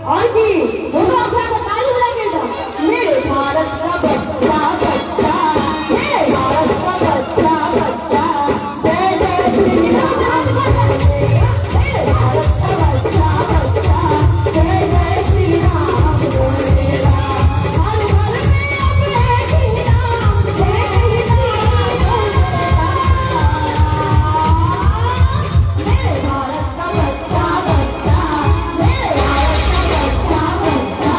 और की दोनों आंखों को ताली बजा के दो। मेरे भारत का बच्चा बच्चा, मेरे भारत का बच्चा बच्चा, जय जय श्री राम। मेरे भारत का बच्चा बच्चा, जय जय श्री राम बोलेगा। हर घर में अब एक ही नाम, एक ही नाम बोलेगा। मेरे भारत का बच्चा बच्चा, मेरे भारत का बच्चा बच्चा,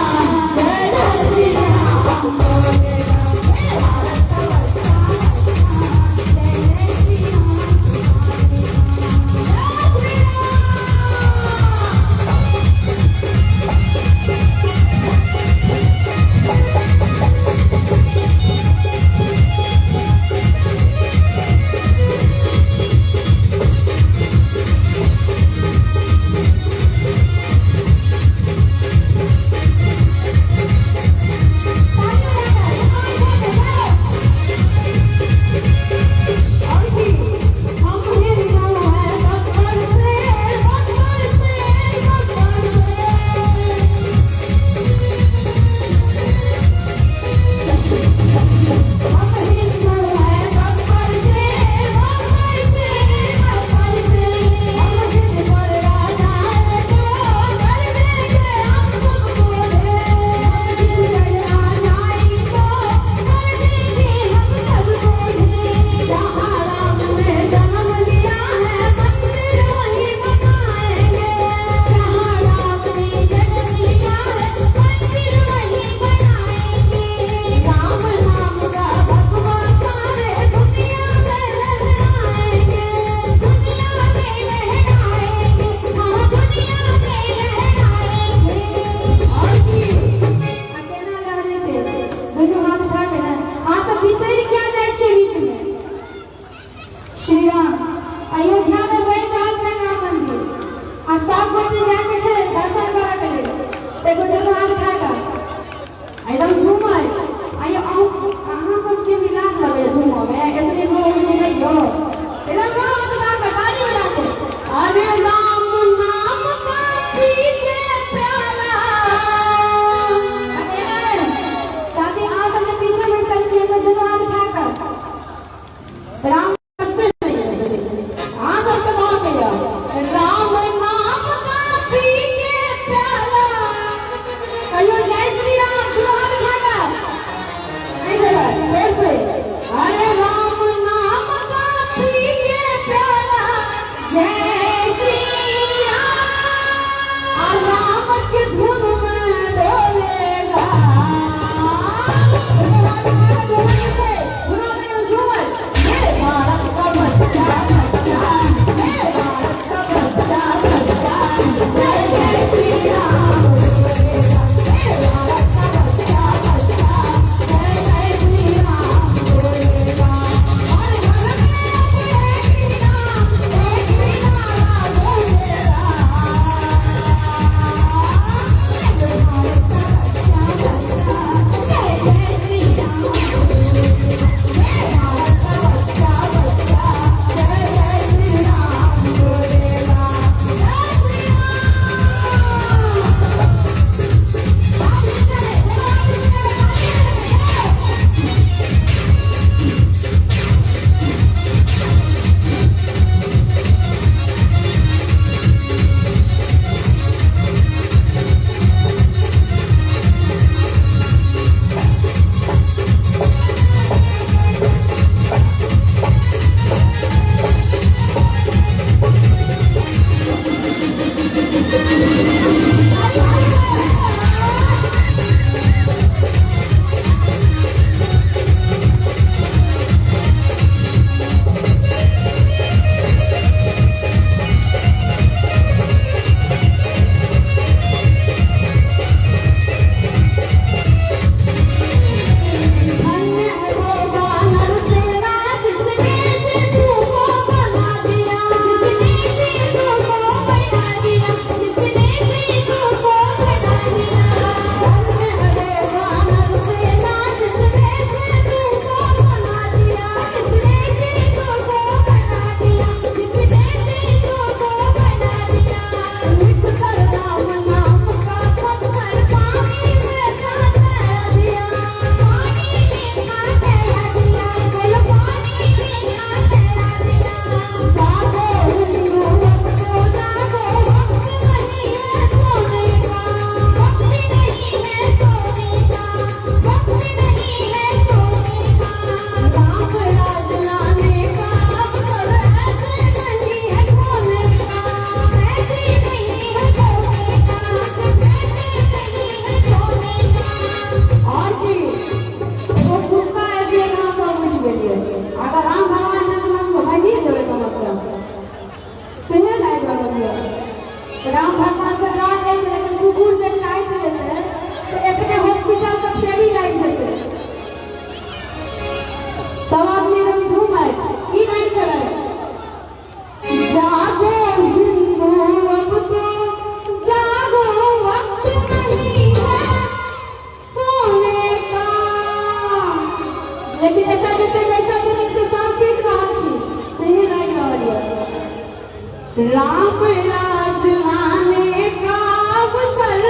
राम राज लाने का अवसर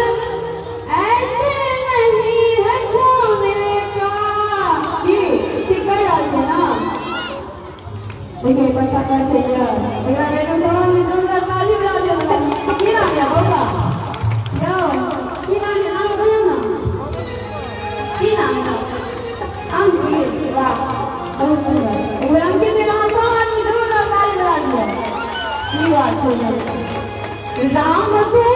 ऐसे नहीं है खोने का। ये ठीक है आज है ना? देखिए बच्चा क्या चाहिए? अगर मेरे थोड़ा मिलकर ताली बजा दे की ना क्या होगा? यो की ना क्या होगा ना? की ना अंकित वाह बहुत सुंदर। एक बार अंकित ने कहा तो आदमी जरूर ताली बजा दो। ये बात हो जाए राम को